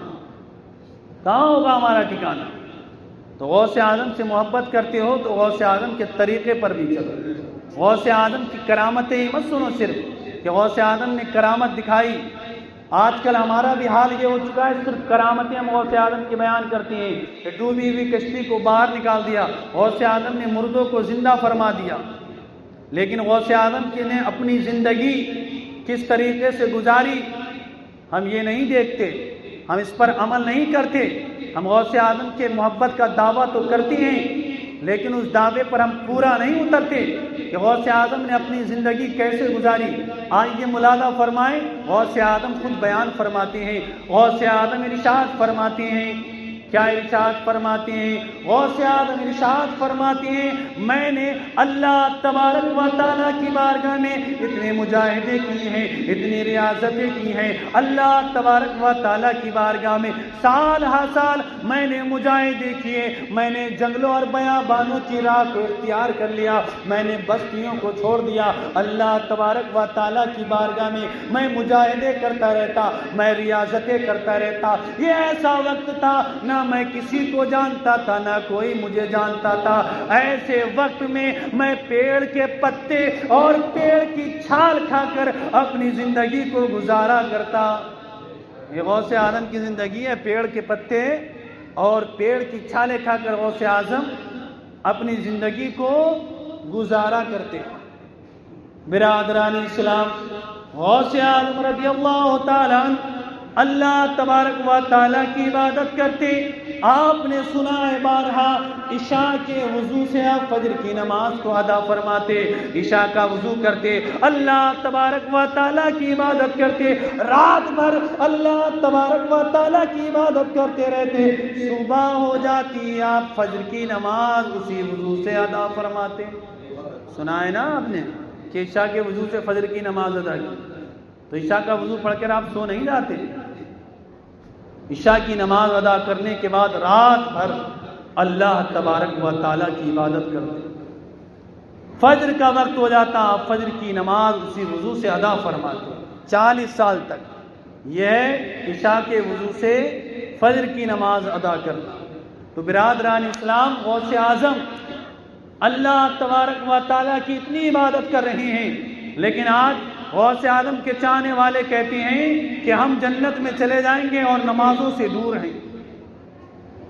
کہاں ہوگا ہمارا ٹھکانہ؟ تو غوث اعظم سے محبت کرتے ہو تو غوث اعظم کے طریقے پر بھی چلو۔ غوث اعظم کی کرامتیں ہی مت سنو صرف کہ غوث اعظم نے کرامت دکھائی۔ آج کل ہمارا بھی حال یہ ہو چکا ہے، صرف کرامتیں ہم غوث اعظم کی بیان کرتے ہیں کہ ڈوبی ہوئی کشتی کو باہر نکال دیا، غوث اعظم نے مردوں کو زندہ فرما دیا، لیکن غوث اعظم نے اپنی زندگی کس طریقے سے گزاری ہم یہ نہیں دیکھتے، ہم اس پر عمل نہیں کرتے۔ ہم غوث اعظم کے محبت کا دعویٰ تو کرتے ہیں، لیکن اس دعوے پر ہم پورا نہیں اترتے کہ غوث اعظم نے اپنی زندگی کیسے گزاری۔ آئیے ملاحظہ فرمائیں، غوث اعظم خود بیان فرماتے ہیں۔ غوث اعظم ارشاد فرماتے ہیں، کیا ارشاد فرماتے ہیں؟ غوث اعظم ارشاد فرماتے ہیں، میں نے اللہ تبارک و تعالیٰ کی بارگاہ میں اتنے مجاہدے کی ہیں، اتنی ریاضتیں کی ہیں، اللہ تبارک و تعالیٰ کی بارگاہ میں سال ہر سال میں نے مجاہدے کیے، میں نے جنگلوں اور بیابانوں کی راہ کو اختیار کر لیا، میں نے بستیوں کو چھوڑ دیا، اللہ تبارک و تعالیٰ کی بارگاہ میں مجاہدے کرتا رہتا، میں ریاضتیں کرتا رہتا۔ یہ ایسا وقت تھا نہ میں کسی کو جانتا تھا، نہ کوئی مجھے جانتا تھا۔ ایسے وقت میں پیڑ کے پتے اور پیڑ کی چھال کھا کر اپنی زندگی کو گزارا کرتا۔ یہ غوث اعظم کی زندگی ہے، پیڑ کے پتے اور پیڑ کی چھالیں کھا کر غوث اعظم اپنی زندگی کو گزارا کرتے۔ برادران اسلام، غوث اعظم رضی اللہ تعالیٰ عنہ اللہ تبارک و تعالیٰ کی عبادت کرتے۔ آپ نے سنا ہے بارہا، عشاء کے وضو سے آپ فجر کی نماز کو ادا فرماتے، عشاء کا وضو کرتے، اللہ تبارک و تعالیٰ کی عبادت کرتے، رات بھر اللہ تبارک و تعالیٰ کی عبادت کرتے رہتے، صبح ہو جاتی آپ فجر کی نماز اسی وضو سے ادا فرماتے۔ سنا ہے نا آپ نے کہ عشاء کے وضو سے فجر کی نماز ادا کی، تو عشاء کا وضو پڑھ کر آپ سو نہیں جاتے، عشاء کی نماز ادا کرنے کے بعد رات بھر اللہ تبارک و تعالیٰ کی عبادت کرتے، فجر کا وقت ہو جاتا، فجر کی نماز اسی وضو سے ادا فرماتے 40 سال تک۔ یہ ہے عشاء کے وضو سے فجر کی نماز ادا کرنا۔ تو برادران اسلام، غوث اعظم اللہ تبارک و تعالیٰ کی اتنی عبادت کر رہے ہیں، لیکن آج غوث اعظم کے چاہنے والے کہتے ہیں کہ ہم جنت میں چلے جائیں گے اور نمازوں سے دور ہیں،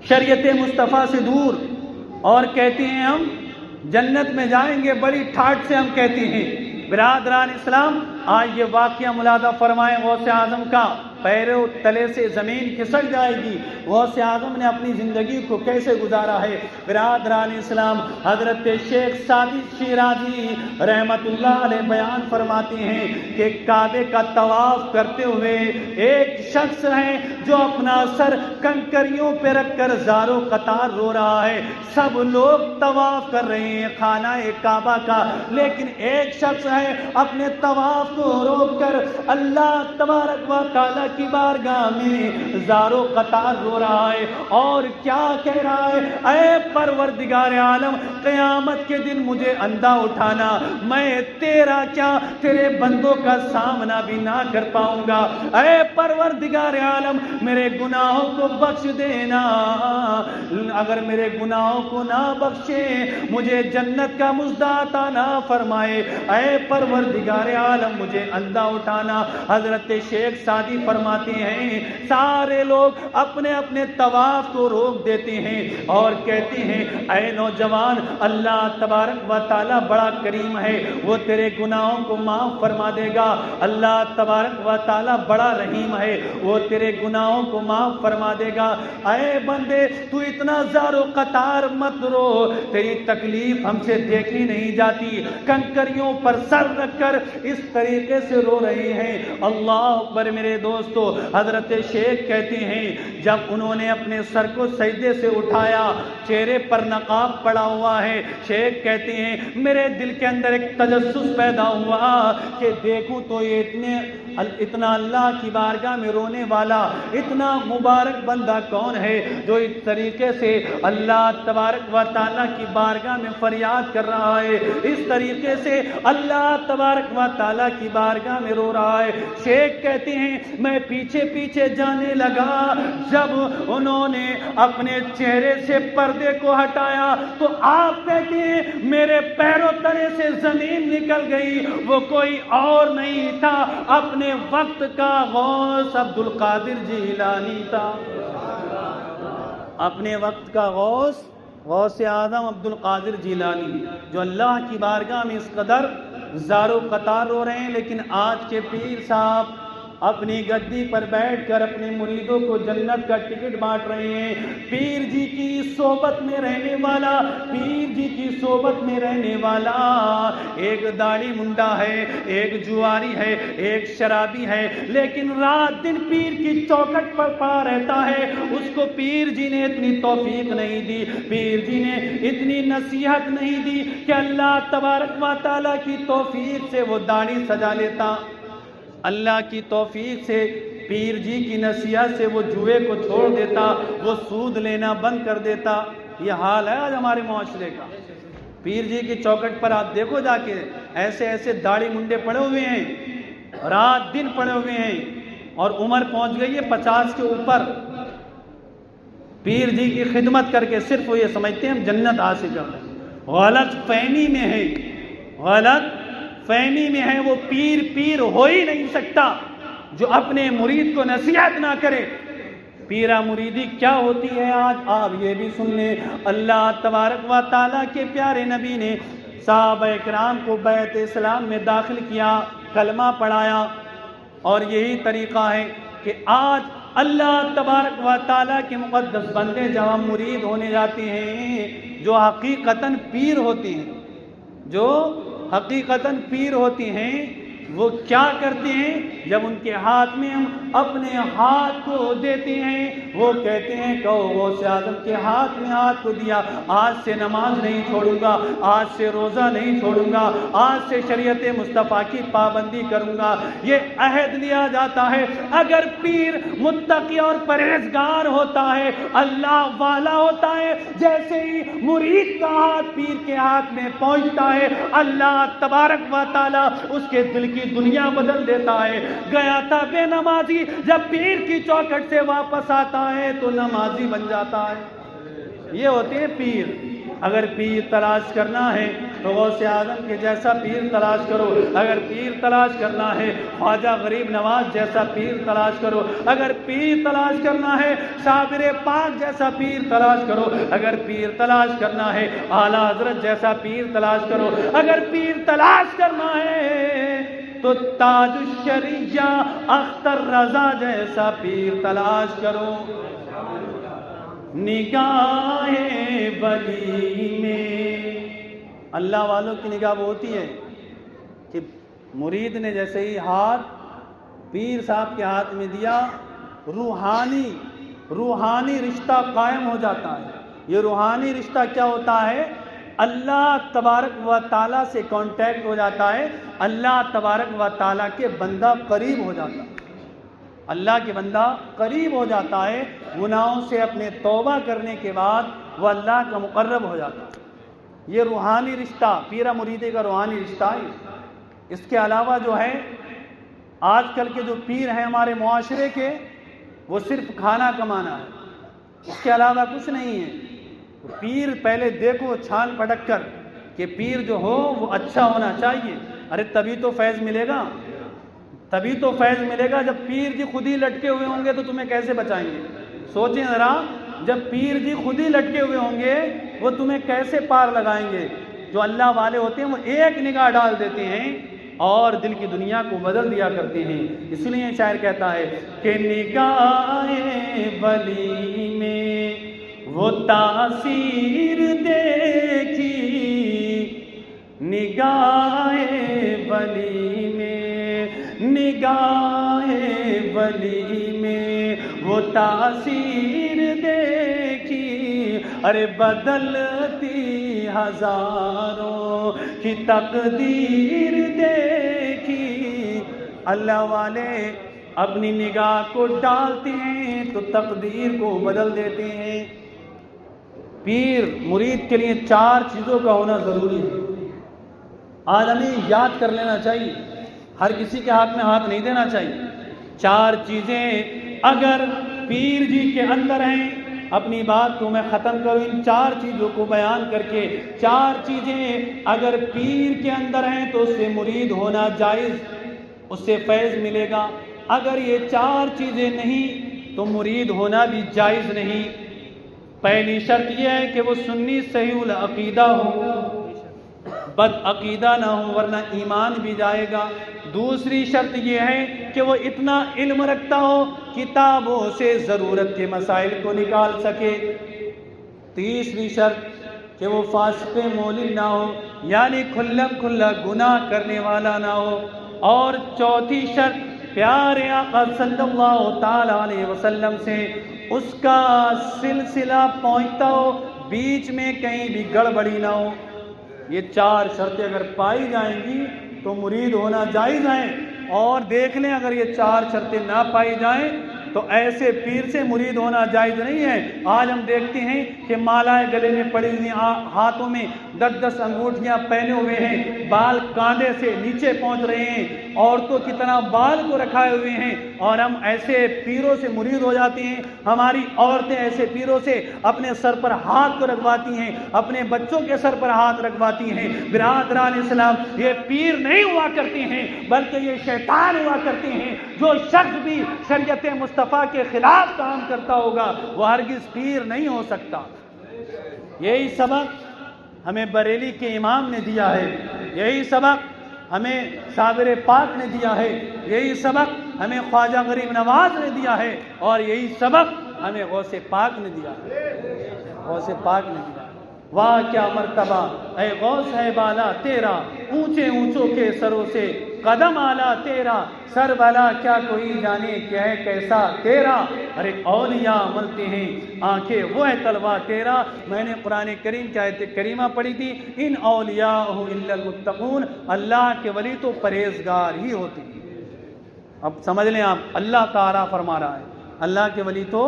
شریعت مصطفیٰ سے دور، اور کہتے ہیں ہم جنت میں جائیں گے، بڑی ٹھاٹ سے ہم کہتے ہیں۔ برادران اسلام، آج یہ واقعہ ملاحظہ فرمائیں غوث اعظم کا، پیروں تلے سے زمین کھسک جائے گی۔ غوث اعظم نے اپنی زندگی کو کیسے گزارا ہے۔ برادران اسلام، حضرت شیخ سعدی شیرازی رحمت اللہ علیہ بیان فرماتے ہیں کہ کعبے کا طواف کرتے ہوئے ایک شخص ہے جو اپنا سر کنکریوں پہ رکھ کر زاروں قطار رو رہا ہے۔ سب لوگ طواف کر رہے ہیں خانہ کعبہ کا، لیکن ایک شخص ہے اپنے طواف کو روک کر اللہ تبارک و تعالیٰ کی بارگاہ میں زاروں قطار رو رہا ہے، اور کیا کہہ رہا ہے؟ اے پروردگار عالم، قیامت کے دن مجھے اندھا اٹھانا، میں تیرا کیا تیرے بندوں کا سامنا بھی نہ کر پاؤں گا۔ اے پروردگار عالم، میرے گناہوں کو بخش دینا، اگر میرے گناہوں کو نہ بخشے مجھے جنت کا مژدہ عطا نہ فرمائے۔ اے پروردگار عالم، مجھے اندھا اٹھانا۔ حضرت شیخ سعدی فرماتے ہیں سارے لوگ اپنے اپنے طواف کو روک دیتے ہیں اور کہتے ہیں اے نوجوان، اللہ تبارک و تعالیٰ بڑا کریم ہے، وہ تیرے گناہوں کو معاف فرما دے گا۔ اللہ تبارک و تعالیٰ بڑا رحیم ہے، وہ تیرے گناہوں کو معاف فرما دے گا۔ اے بندے، تو اتنا زار و قطار مت رو، تیری تکلیف ہم سے دیکھی نہیں جاتی۔ کنکریوں پر سر رکھ کر اس طریقے سے رو رہے ہیں۔ اللہ اکبر میرے دوستو، حضرت شیخ کہتے ہیں جب انہوں نے اپنے سر کو سجدے سے اٹھایا، چہرے پر نقاب پڑا ہوا ہے، شیخ کہتے ہیں میرے دل کے اندر ایک تجسس پیدا ہوا کہ دیکھوں تو یہ اتنا اللہ کی بارگاہ میں رونے والا، اتنا مبارک بندہ کون ہے جو اس طریقے سے اللہ تبارک و تعالیٰ کی بارگاہ میں فریاد کر رہا ہے، اس طریقے سے اللہ تبارک و تعالیٰ کی بارگاہ میں رو رہا ہے۔ شیخ کہتے ہیں میں پیچھے پیچھے جانے لگا، جب انہوں نے اپنے چہرے سے پردے کو ہٹایا تو آپ کہتے ہیں میرے پیروں تلے سے زمین نکل گئی، وہ کوئی اور نہیں تھا، اپنے وقت کا غوث عبد القادر جیلانی تھا۔ اپنے وقت کا غوث اعظم عبد القادر جیلانی، جو اللہ کی بارگاہ میں اس قدر زار و قطار رو رہے ہیں، لیکن آج کے پیر صاحب اپنی گدی پر بیٹھ کر اپنے مریدوں کو جنت کا ٹکٹ بانٹ رہے ہیں۔ پیر جی کی صحبت میں رہنے والا، پیر جی کی صحبت میں رہنے والا ایک داڑھی منڈا ہے، ایک جواری ہے، ایک شرابی ہے، لیکن رات دن پیر کی چوکھٹ پر پڑا رہتا ہے۔ اس کو پیر جی نے اتنی توفیق نہیں دی، پیر جی نے اتنی نصیحت نہیں دی کہ اللہ تبارک و تعالیٰ کی توفیق سے وہ داڑھی سجا لیتا، اللہ کی توفیق سے پیر جی کی نصیحت سے وہ جوئے کو چھوڑ دیتا، وہ سود لینا بند کر دیتا۔ یہ حال ہے آج ہمارے معاشرے کا۔ پیر جی کی چوکھٹ پر آپ دیکھو جا کے، ایسے ایسے داڑھی منڈے پڑے ہوئے ہیں، رات دن پڑے ہوئے ہیں، اور عمر پہنچ گئی ہے 50 کے اوپر۔ پیر جی کی خدمت کر کے صرف وہ یہ سمجھتے ہیں ہم جنت حاصل کر رہے ہیں۔ غلط فہمی میں ہے، غلط فہمی میں ہے۔ وہ پیر ہو ہی نہیں سکتا جو اپنے مرید کو نصیحت نہ کرے۔ پیرا مریدی کیا ہوتی ہے آج آپ یہ بھی سن لیں۔ اللہ تبارک و تعالیٰ کے پیارے نبی نے صحابہ اکرام کو بیعت اسلام میں داخل کیا، کلمہ پڑھایا، اور یہی طریقہ ہے کہ آج اللہ تبارک و تعالیٰ کے مقدس بندے جہاں مرید ہونے جاتے ہیں، جو حقیقتاً پیر ہوتے ہیں، جو حقیقتاً پیر ہوتی ہیں، وہ کیا کرتے ہیں جب ان کے ہاتھ میں ہم اپنے ہاتھ کو دیتے ہیں؟ وہ کہتے ہیں کہ غوث اعظم کے ہاتھ میں ہاتھ کو دیا، آج سے نماز نہیں چھوڑوں گا، آج سے روزہ نہیں چھوڑوں گا، آج سے شریعت مصطفیٰ کی پابندی کروں گا۔ یہ عہد لیا جاتا ہے۔ اگر پیر متقی اور پرہیزگار ہوتا ہے، اللہ والا ہوتا ہے، جیسے ہی مرید کا ہاتھ پیر کے ہاتھ میں پہنچتا ہے، اللہ تبارک و تعالی اس کے دل کی دنیا بدل دیتا ہے۔ گیا تھا بے نمازی، جب پیر کی چوکھٹ سے واپس آتا ہے تو نمازی بن جاتا ہے۔ یہ ہوتے ہیں پیر۔ اگر پیر تلاش کرنا ہے تو غوث اعظم کے جیسا پیر تلاش کرو، اگر پیر تلاش کرنا ہے خواجہ غریب نواز جیسا پیر تلاش کرو، اگر پیر تلاش کرنا ہے صابر پاک جیسا پیر تلاش کرو، اگر پیر تلاش کرنا ہے اعلیٰ حضرت جیسا پیر تلاش کرو، اگر پیر تلاش کرنا ہے تو تاج الشریعہ اختر رضا جیسا پیر تلاش کرو۔ نگاہ ولی میں اللہ والوں کی نگاہ وہ ہوتی ہے کہ مرید نے جیسے ہی ہاتھ پیر صاحب کے ہاتھ میں دیا، روحانی رشتہ قائم ہو جاتا ہے۔ یہ روحانی رشتہ کیا ہوتا ہے؟ اللہ تبارک و تعالیٰ سے کانٹیکٹ ہو جاتا ہے، اللہ تبارک و تعالیٰ کے بندہ قریب ہو جاتا ہے، اللہ کے بندہ قریب ہو جاتا ہے، گناہوں سے اپنے توبہ کرنے کے بعد وہ اللہ کا مقرب ہو جاتا ہے۔ یہ روحانی رشتہ پیرا مریدے کا روحانی رشتہ ہے۔ اس کے علاوہ جو ہے آج کل کے جو پیر ہیں ہمارے معاشرے کے، وہ صرف کھانا کمانا ہے، اس کے علاوہ کچھ نہیں ہے۔ پیر پہلے دیکھو چھان پٹک کر کہ پیر جو ہو وہ اچھا ہونا چاہیے، ارے تبھی تو فیض ملے گا، تبھی تو فیض ملے گا۔ جب پیر جی خود ہی لٹکے ہوئے ہوں گے تو تمہیں کیسے بچائیں گے؟ سوچیں ذرا، جب پیر جی خود ہی لٹکے ہوئے ہوں گے وہ تمہیں کیسے پار لگائیں گے؟ جو اللہ والے ہوتے ہیں وہ ایک نگاہ ڈال دیتے ہیں اور دل کی دنیا کو بدل دیا کرتے ہیں۔ اس لیے شاعر کہتا ہے کہ نگاہ ولی میں وہ تاثیر دیکھی، نگاہ ولی میں، نگاہ ولی میں وہ تاثیر دیکھی، ارے بدلتی ہزاروں کی تقدیر دیکھی۔ اللہ والے اپنی نگاہ کو ڈالتے ہیں تو تقدیر کو بدل دیتے ہیں۔ پیر مرید کے لیے 4 چیزوں کا ہونا ضروری ہے۔ آج ہمیں یاد کر لینا چاہیے، ہر کسی کے ہاتھ میں ہاتھ نہیں دینا چاہیے۔ 4 چیزیں اگر پیر جی کے اندر ہیں، اپنی بات کو میں ختم کروں ان 4 چیزوں کو بیان کر کے۔ 4 چیزیں اگر پیر کے اندر ہیں تو اس سے مرید ہونا جائز، اس سے فیض ملے گا۔ اگر یہ 4 چیزیں نہیں تو مرید ہونا بھی جائز نہیں۔ پہلی شرط یہ ہے کہ وہ سنی صحیح العقیدہ ہو، بد عقیدہ نہ ہو ورنہ ایمان بھی جائے گا۔ دوسری شرط یہ ہے کہ وہ اتنا علم رکھتا ہو کتابوں سے ضرورت کے مسائل کو نکال سکے۔ تیسری شرط کہ وہ فاسق مولد نہ ہو، یعنی کھلم کھلا گناہ کرنے والا نہ ہو۔ اور چوتھی شرط پیارے آقا صلی اللہ تعالی علیہ وسلم سے اس کا سلسلہ پہنچتا ہو، بیچ میں کہیں بھی گڑبڑی نہ ہو۔ یہ 4 شرطیں اگر پائی جائیں گی تو مرید ہونا جائز ہے۔ اور دیکھ لیں اگر یہ 4 شرطیں نہ پائی جائیں تو ایسے پیر سے مرید ہونا جائز نہیں ہے۔ آج ہم دیکھتے ہیں کہ مالائے گلے میں پڑی ہوئی، ہاتھوں میں 10 انگوٹھیاں پہنے ہوئے ہیں، بال کاندھے سے نیچے پہنچ رہے ہیں، عورتوں کی طرح بال کو رکھائے ہوئے ہیں، اور ہم ایسے پیروں سے مرید ہو جاتے ہیں۔ ہماری عورتیں ایسے پیروں سے اپنے سر پر ہاتھ کو رکھواتی ہیں، اپنے بچوں کے سر پر ہاتھ رکھواتی ہیں۔ برادران اسلام، یہ پیر نہیں ہوا کرتے ہیں بلکہ یہ شیطان ہوا کرتے ہیں۔ جو شخص بھی شریعت مصطفیٰ کے خلاف کام کرتا ہوگا وہ ہرگز پیر نہیں ہو سکتا۔ یہی سبق ہمیں بریلی کے امام نے دیا ہے، یہی سبق ہمیں صابر پاک نے دیا ہے، یہی سبق ہمیں خواجہ غریب نواز نے دیا ہے، اور یہی سبق ہمیں غوث پاک نے دیا ہے، غوث پاک نے دیا ہے۔ واہ کیا مرتبہ اے غوث ہے بالا تیرا، اونچے اونچوں کے سروں سے قدم آلہ تیرا، سر بلا کیا کوئی جانے کیا ہے کیسا تیرا، ارے اولیاء ملتے ہیں آنکھیں وہ ہے طلبہ تیرا۔ میں نے قرآن کریم کی آیت کریمہ پڑھی تھی، ان اولیاء الا المتقون، اللہ کے ولی تو پرہیزگار ہی ہوتے ہیں۔ اب سمجھ لیں آپ، اللہ تعالیٰ فرما رہا ہے اللہ کے ولی تو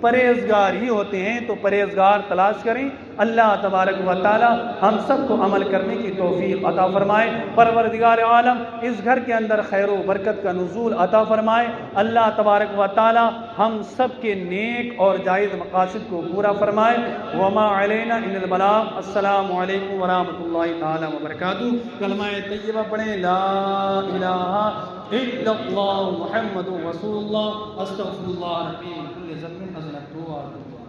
پرہیزگار ہی ہوتے ہیں، تو پرہیزگار تلاش کریں۔ اللہ تبارک و تعالی ہم سب کو عمل کرنے کی توفیق عطا فرمائے۔ پروردگار عالم اس گھر کے اندر خیر و برکت کا نزول عطا فرمائے۔ اللہ تبارک و تعالی ہم سب کے نیک اور جائز مقاصد کو پورا فرمائے۔ وما علینا الا البلاغ۔ السلام علیکم ورحمۃ اللہ تعالی وبرکاتہ۔ کلمہ طیبہ پڑھیں، لا الہ الا اللہ محمد رسول اللہ، استغفر اللہ ربی من کل ذنب اذنبته واتوب الیہ۔